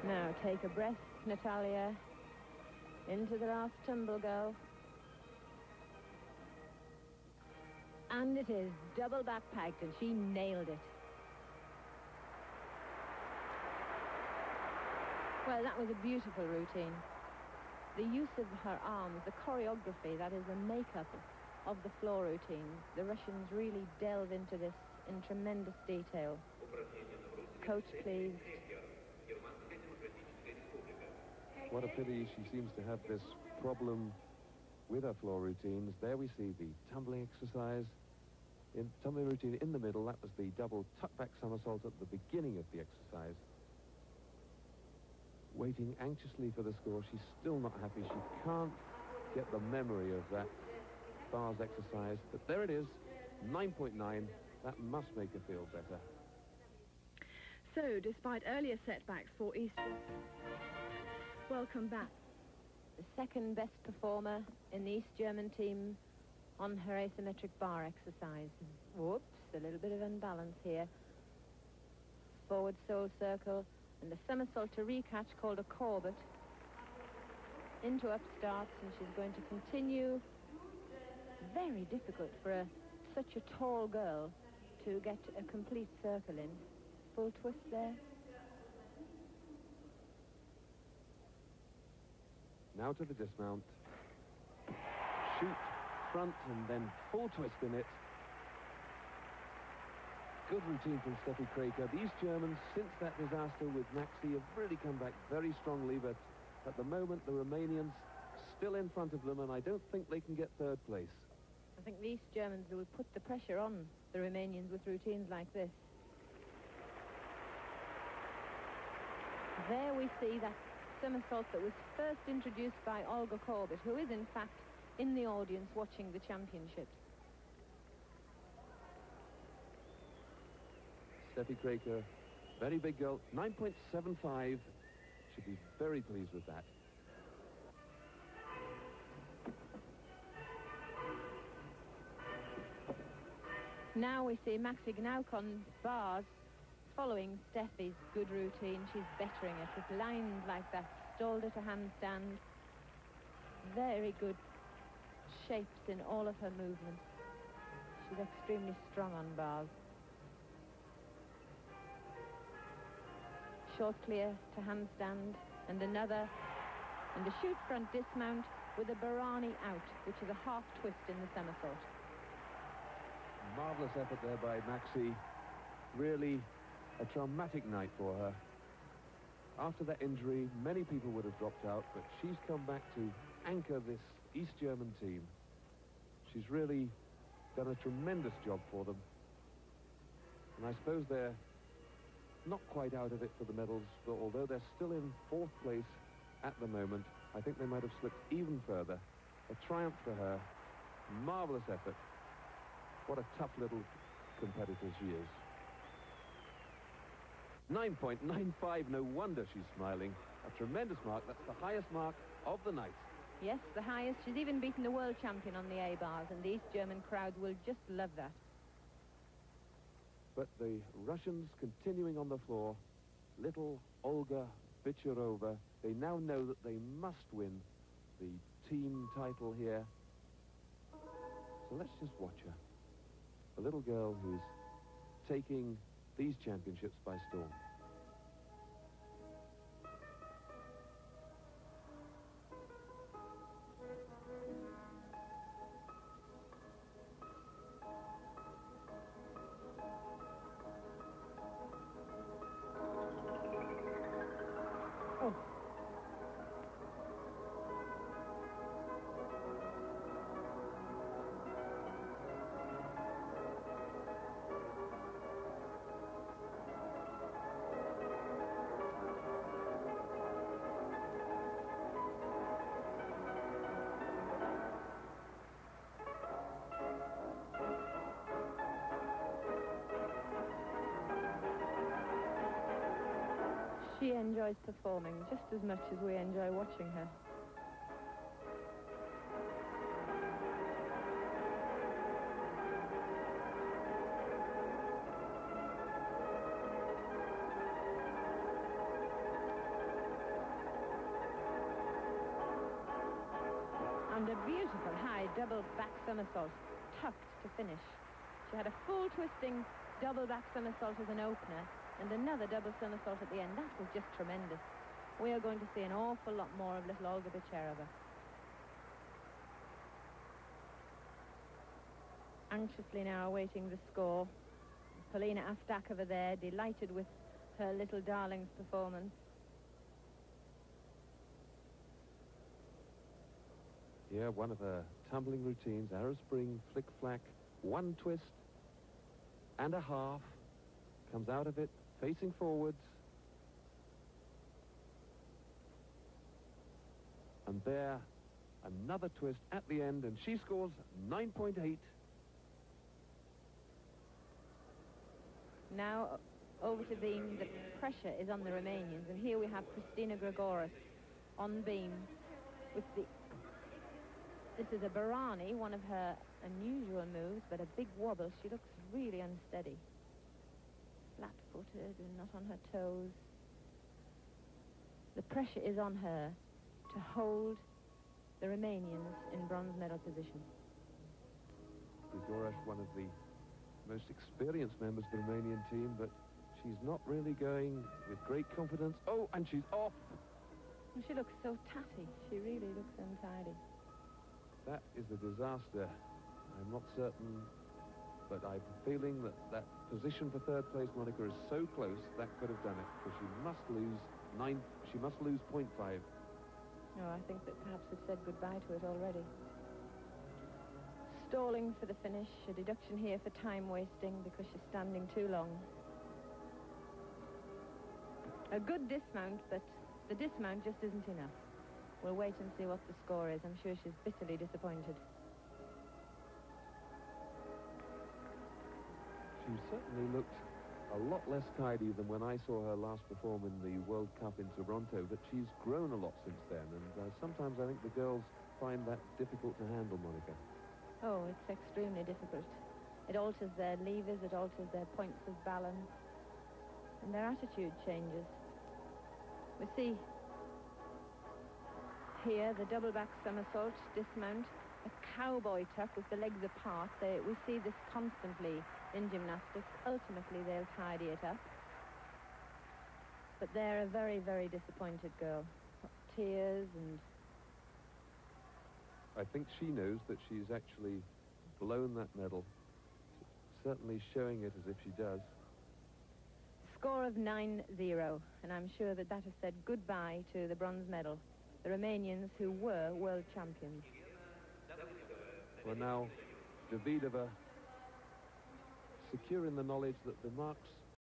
Now take a breath, Natalia. Into the last tumble go. And it is double backpacked, and she nailed it. Well, that was a beautiful routine. The use of her arms, the choreography, that is the makeup of the floor routine. The Russians really delve into this in tremendous detail. Coach, please. What a pity she seems to have this problem with her floor routines. There we see the tumbling exercise. Tumbling routine in the middle. That was the double tuck-back somersault at the beginning of the exercise. Waiting anxiously for the score. She's still not happy. She can't get the memory of that bars exercise. But there it is, 9.9. That must make her feel better. So, despite earlier setbacks for East... Welcome back. The second best performer in the East German team on her asymmetric bar exercise. Whoops, a little bit of unbalance here. Forward sole circle and a somersault to recatch called a Corbett. Into up starts, and she's going to continue. Very difficult for such a tall girl to get a complete circle in. Full twist there. Now to the dismount. Shoot, front, and then full twist in it. Good routine from Steffi Kraker. These Germans, since that disaster with Maxi, have really come back very strongly, but at the moment the Romanians still in front of them, and I don't think they can get third place. I think these Germans will put the pressure on the Romanians with routines like this. There we see that somersault that was first introduced by Olga Korbut, who is in fact in the audience watching the championships. Steffi Kraker, very big girl, 9.75. Should be very pleased with that. Now we see Maxi Gnauk on bars, following Steffi's good routine. She's bettering it with lines like that, stalled at a handstand. Very good shapes in all of her movements. She's extremely strong on bars. Short clear to handstand, and another, and a shoot front dismount with a Barani out, which is a half twist in the somersault. Marvelous effort there by Maxi. Really a traumatic night for her. After that injury, many people would have dropped out, but she's come back to anchor this East German team. She's really done a tremendous job for them. And I suppose they're not quite out of it for the medals, but although they're still in fourth place at the moment, I think they might have slipped even further. A triumph for her. Marvelous effort. What a tough little competitor she is. 9.95, no wonder she's smiling. A tremendous mark. That's the highest mark of the night. Yes, the highest. She's even beaten the world champion on the A-bars, and the East German crowd will just love that. But the Russians continuing on the floor. Little Olga Bichirova. They now know that they must win the team title here. So let's just watch her. A little girl who's taking these championships by storm. She enjoys performing just as much as we enjoy watching her. And a beautiful high double back somersault, tucked to finish. She had a full twisting double back somersault as an opener and another double somersault at the end. That was just tremendous. We are going to see an awful lot more of little Olga Bicherova. Anxiously now awaiting the score. Polina Astakova there, delighted with her little darling's performance. Yeah, one of her tumbling routines, arrow spring, flick-flack, one twist and a half. Comes out of it, facing forwards. And there, another twist at the end, and she scores 9.8. Now over to beam. The pressure is on the Romanians, and here we have Christina Gregoris on beam with the... This is a Barani, one of her unusual moves, but a big wobble. She looks really unsteady. Flat-footed and not on her toes. The pressure is on her to hold the Romanians in bronze medal position. Gregoris, one of the most experienced members of the Romanian team, but she's not really going with great confidence. Oh, and she's off. And she looks so tatty. She really looks untidy. That is a disaster. I'm not certain, but I have a feeling that that position for third place, Monica, is so close that could have done it, because she must lose 0.5. No, I think that perhaps we've said goodbye to it already. Stalling for the finish, a deduction here for time wasting because she's standing too long. A good dismount, but the dismount just isn't enough. We'll wait and see what the score is. I'm sure she's bitterly disappointed. She certainly looked a lot less tidy than when I saw her last perform in the World Cup in Toronto, but she's grown a lot since then, and sometimes I think the girls find that difficult to handle, Monica. Oh, it's extremely difficult. It alters their levers, it alters their points of balance, and their attitude changes. We see here the double back somersault, dismount, a cowboy tuck with the legs apart. We see this constantly in gymnastics. Ultimately, they'll tidy it up. But they're a very, very disappointed girl. Tears and... I think she knows that she's actually blown that medal. Certainly showing it as if she does. Score of 9-0, and I'm sure that that has said goodbye to the bronze medal. The Romanians, who were world champions. Well, now, Davidova secure in the knowledge that the marks